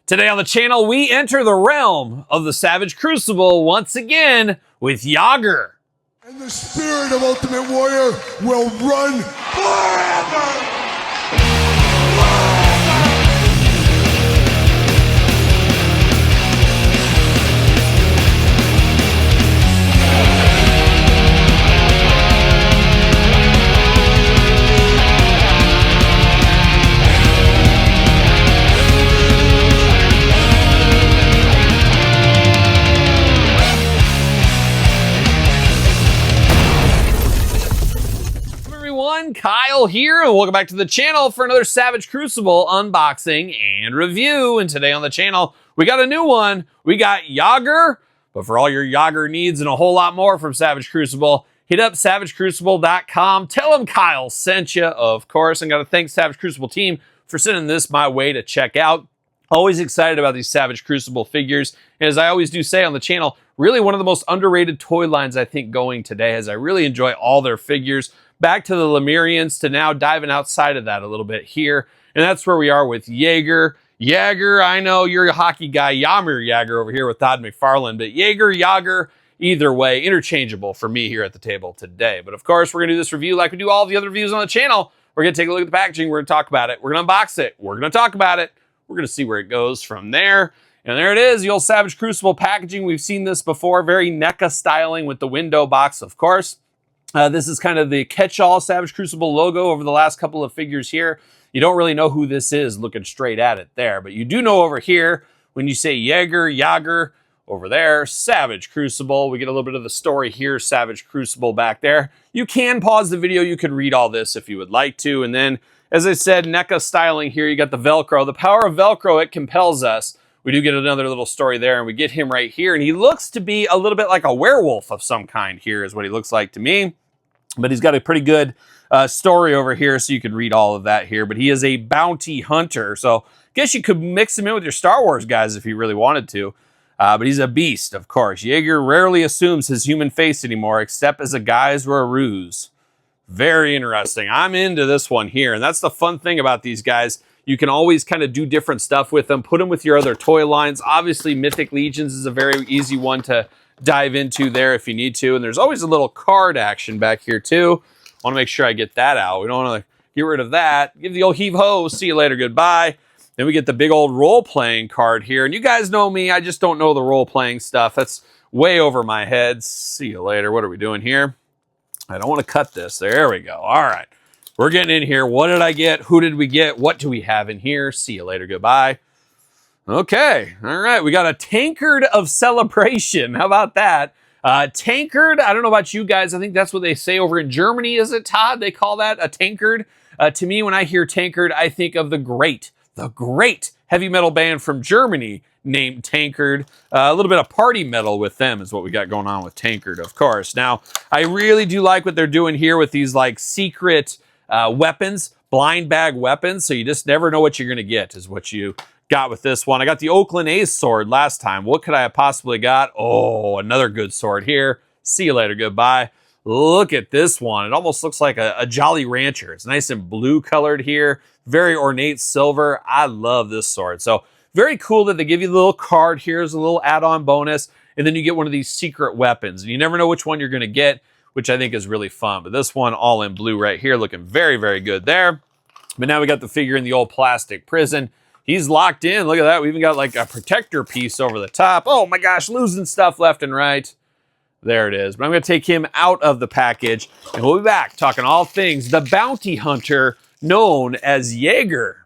Today on the channel, we enter the realm of the Savage Crucible once again with Yagger. And the spirit of Ultimate Warrior will run forever! Kyle here, and welcome back to the channel for another Savage Crucible unboxing and review. And today on the channel, we got a new one. We got Yagger, but for all your Yagger needs and a whole lot more from Savage Crucible, hit up savagecrucible.com. Tell them Kyle sent you, of course. And got to thank Savage Crucible team for sending this my way to check out. Always excited about these Savage Crucible figures. And as I always do say on the channel, really one of the most underrated toy lines I think going today, as I really enjoy all their figures. Back to the Lemurians, to now diving outside of that a little bit here. And that's where we are with Jaeger. Yagger, I know you're a hockey guy. Yammer Yagger over here with Todd McFarlane. But Jaeger, Yagger, either way, interchangeable for me here at the table today. But of course, we're going to do this review like we do all the other reviews on the channel. We're going to take a look at the packaging. We're going to talk about it. We're going to unbox it. We're going to talk about it. We're going to see where it goes from there. And there it is, the old Savage Crucible packaging. We've seen this before. Very NECA styling with the window box, of course. This is kind of the catch-all Savage Crucible logo over the last couple of figures here. You don't really know who this is looking straight at it there, but you do know over here when you say Jaeger, Yagger, over there, Savage Crucible. We get a little bit of the story here, Savage Crucible back there. You can pause the video. You can read all this if you would like to. And then, as I said, NECA styling here. You got the Velcro. The power of Velcro, it compels us. We do get another little story there, and we get him right here. And he looks to be a little bit like a werewolf of some kind here is what he looks like to me. But he's got a pretty good story over here, so you can read all of that here. But he is a bounty hunter, so I guess you could mix him in with your Star Wars guys if you really wanted to. But he's a beast, of course. Jaeger rarely assumes his human face anymore, except as a guise or a ruse. Very interesting. I'm into this one here, and that's the fun thing about these guys. You can always kind of do different stuff with them, put them with your other toy lines. Obviously, Mythic Legions is a very easy one to dive into there if you need to. And there's always a little card action back here too. Want to make sure I get that out. We don't want to get rid of that. Give the old heave-ho. See you later. Goodbye. Then we get the big old role-playing card here. And you guys know me. I just don't know the role-playing stuff. That's way over my head. See you later. What are we doing here? I don't want to cut this. There we go. All right. We're getting in here. What did I get? Who did we get? What do we have in here? See you later. Goodbye. Okay, all right, we got a tankard of celebration. How about that? Tankard, I don't know about you guys. I think that's what they say over in Germany, is it, Todd? They call that a tankard. To me, when I hear tankard, I think of the great heavy metal band from Germany named Tankard. A little bit of party metal with them is what we got going on with Tankard, of course. Now, I really do like what they're doing here with these like secret weapons, blind bag weapons, so you just never know what you're going to get is what you got with this one. I got the Oakland A's sword last time. What could I have possibly got? Oh, another good sword here. See you later. Goodbye. Look at this one. It almost looks like a Jolly Rancher. It's nice and blue colored here. Very ornate silver. I love this sword. So very cool that they give you the little card here as a little add-on bonus. And then you get one of these secret weapons. And you never know which one you're going to get, which I think is really fun. But this one all in blue right here, looking very, very good there. But now we got the figure in the old plastic prison. He's locked in. Look at that. We even got like a protector piece over the top. Oh my gosh, losing stuff left and right. There it is. But I'm going to take him out of the package, and we'll be back talking all things the bounty hunter known as Jaeger.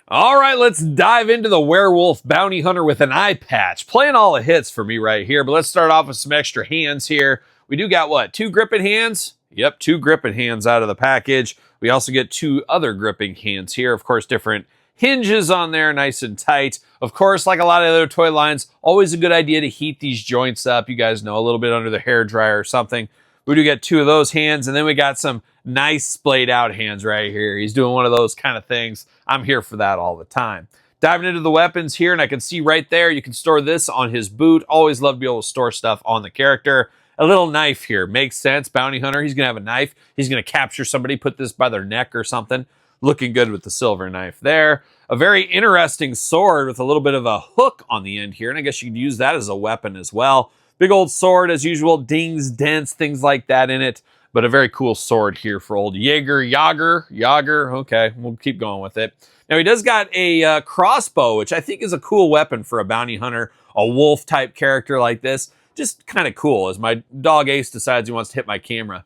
All right, let's dive into the werewolf bounty hunter with an eye patch. Playing all the hits for me right here, but let's start off with some extra hands here. We do got what? 2 gripping hands? Yep, 2 gripping hands out of the package. We also get 2 other gripping hands here. Of course, different hinges on there, nice and tight. Of course, like a lot of other toy lines, always a good idea to heat these joints up. You guys know, a little bit under the hair dryer or something. We do get 2 of those hands, and then we got some nice splayed out hands right here. He's doing one of those kind of things. I'm here for that all the time. Diving into the weapons here, and I can see right there, you can store this on his boot. Always love to be able to store stuff on the character. A little knife here, makes sense. Bounty hunter, he's gonna have a knife. He's gonna capture somebody, put this by their neck or something. Looking good with the silver knife there. a very interesting sword with a little bit of a hook on the end here. And I guess you could use that as a weapon as well. Big old sword as usual, dings, dents, things like that in it. But a very cool sword here for old Jaeger. Yagger. Okay, we'll keep going with it. Now he does got a crossbow, which I think is a cool weapon for a bounty hunter, a wolf type character like this. Just kind of cool as my dog Ace decides he wants to hit my camera.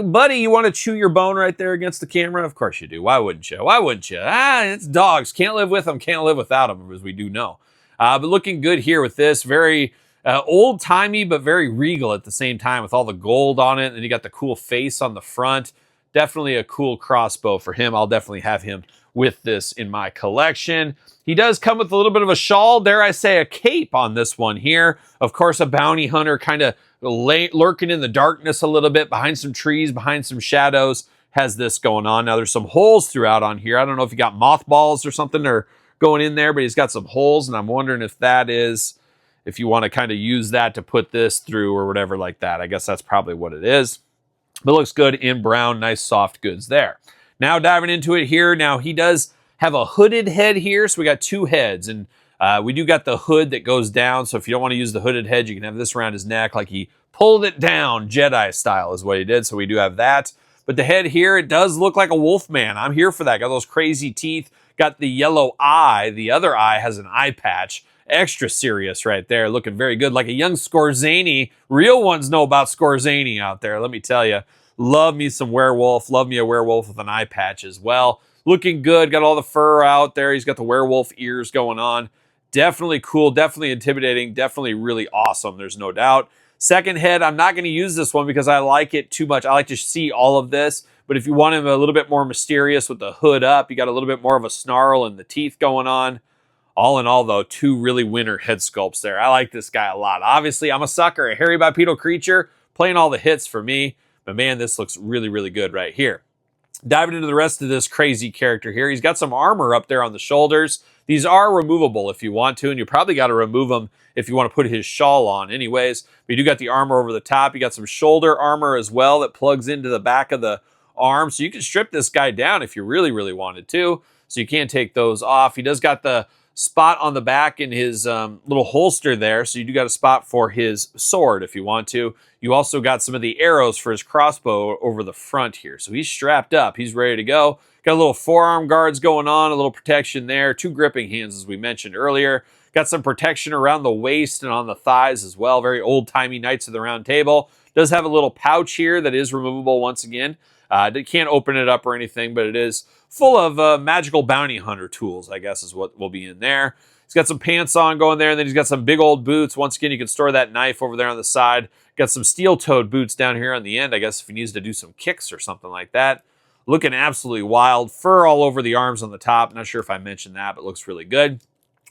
Buddy, you want to chew your bone right there against the camera? Of course you do. Why wouldn't you? Why wouldn't you? It's dogs. Can't live with them. Can't live without them, as we do know. But looking good here with this. Very old-timey, but very regal at the same time with all the gold on it. And you got the cool face on the front. Definitely a cool crossbow for him. I'll definitely have him with this in my collection. He does come with a little bit of a shawl, dare I say a cape on this one here. Of course, a bounty hunter kind of lurking in the darkness a little bit, behind some trees, behind some shadows, has this going on. Now, there's some holes throughout on here. I don't know if you got mothballs or something or going in there, but he's got some holes, and I'm wondering if that is, if you want to kind of use that to put this through or whatever like that. I guess that's probably what it is. But looks good in brown, nice soft goods there. Now diving into it here. Now he does have a hooded head here, so we got two heads, and we do got the hood that goes down, so if you don't want to use the hooded head, you can have this around his neck like he pulled it down, Jedi style is what he did, so we do have that. But the head here, it does look like a wolf man. I'm here for that. Got those crazy teeth, got the yellow eye. The other eye has an eye patch. Extra serious right there, looking very good, like a young Skorzani. Real ones know about Skorzani out there, let me tell you. Love me some werewolf, love me a werewolf with an eye patch as well. Looking good, got all the fur out there. He's got the werewolf ears going on. Definitely cool, definitely intimidating, definitely really awesome, there's no doubt. Second head, I'm not going to use this one because I like it too much. I like to see all of this, but if you want him a little bit more mysterious with the hood up, you got a little bit more of a snarl and the teeth going on. All in all, though, two really winner head sculpts there. I like this guy a lot. Obviously, I'm a sucker, a hairy bipedal creature, playing all the hits for me. But man, this looks really, really good right here. Diving into the rest of this crazy character here, he's got some armor up there on the shoulders. These are removable if you want to, and you probably got to remove them if you want to put his shawl on anyways. But you do got the armor over the top. You got some shoulder armor as well that plugs into the back of the arm. So you can strip this guy down if you really, really wanted to. So you can't take those off. He does got the spot on the back in his little holster there, so you do got a spot for his sword if you want to. You also got some of the arrows for his crossbow over the front here, so he's strapped up, he's ready to go. Got a little forearm guards going on, a little protection there, two gripping hands as we mentioned earlier. Got some protection around the waist and on the thighs as well. Very old-timey Knights of the Round Table. Does have a little pouch here that is removable once again. Can't open it up or anything, but it is full of magical bounty hunter tools, I guess is what will be in there. He's got some pants on going there, and then he's got some big old boots. Once again, you can store that knife over there on the side. Got some steel-toed boots down here on the end, I guess if he needs to do some kicks or something like that. Looking absolutely wild. Fur all over the arms on the top. Not sure if I mentioned that, but looks really good.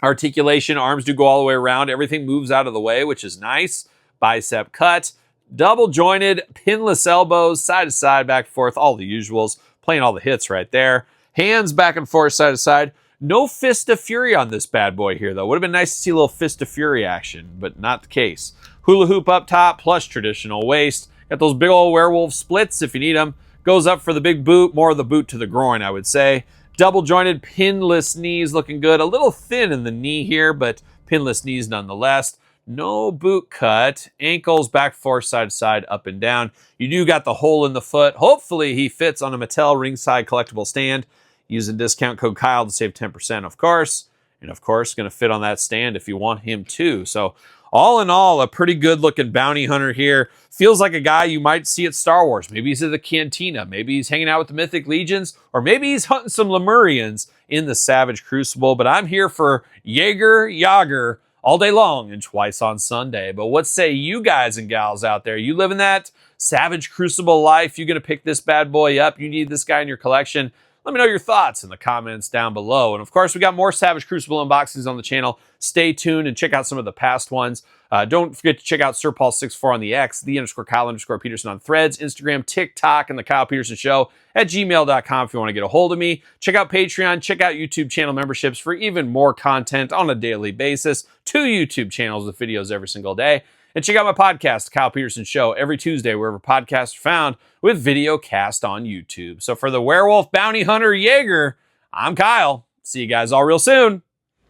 Articulation, arms do go all the way around. Everything moves out of the way, which is nice. Bicep cut. Double jointed, pinless elbows, side to side, back and forth, all the usuals. Playing all the hits right there. Hands back and forth, side to side. No Fist of Fury on this bad boy here, though. Would have been nice to see a little Fist of Fury action, but not the case. Hula hoop up top, plus traditional waist. Got those big old werewolf splits if you need them. Goes up for the big boot, more of the boot to the groin, I would say. Double jointed, pinless knees, looking good. A little thin in the knee here, but pinless knees nonetheless. No boot cut. Ankles back, forth, side to side, up and down. You do got the hole in the foot. Hopefully he fits on a Mattel ringside collectible stand. Using discount code Kyle to save 10%, of course. And of course, going to fit on that stand if you want him to. So all in all, a pretty good looking bounty hunter here. Feels like a guy you might see at Star Wars. Maybe he's at the Cantina. Maybe he's hanging out with the Mythic Legions. Or maybe he's hunting some Lemurians in the Savage Crucible. But I'm here for Yagger all day long and twice on Sunday. But what say you guys and gals out there? You living that Savage Crucible life? You going to pick this bad boy up? You need this guy in your collection? Let me know your thoughts in the comments down below. And of course, we got more Savage Crucible unboxings on the channel. Stay tuned and check out some of the past ones. Don't forget to check out SirPaul64 on the X, _Kyle_Peterson on Threads, Instagram, TikTok, and The Kyle Peterson Show at gmail.com if you want to get a hold of me. Check out Patreon, check out YouTube channel memberships for even more content on a daily basis. 2 YouTube channels with videos every single day. And check out my podcast, The Kyle Peterson Show, every Tuesday, wherever podcasts are found, with video cast on YouTube. So for the werewolf bounty hunter Jaeger, I'm Kyle. See you guys all real soon.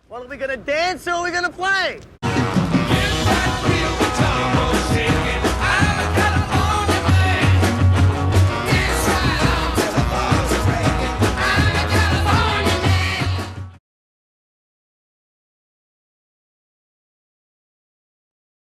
Well, are we gonna dance or are we gonna play? Get that real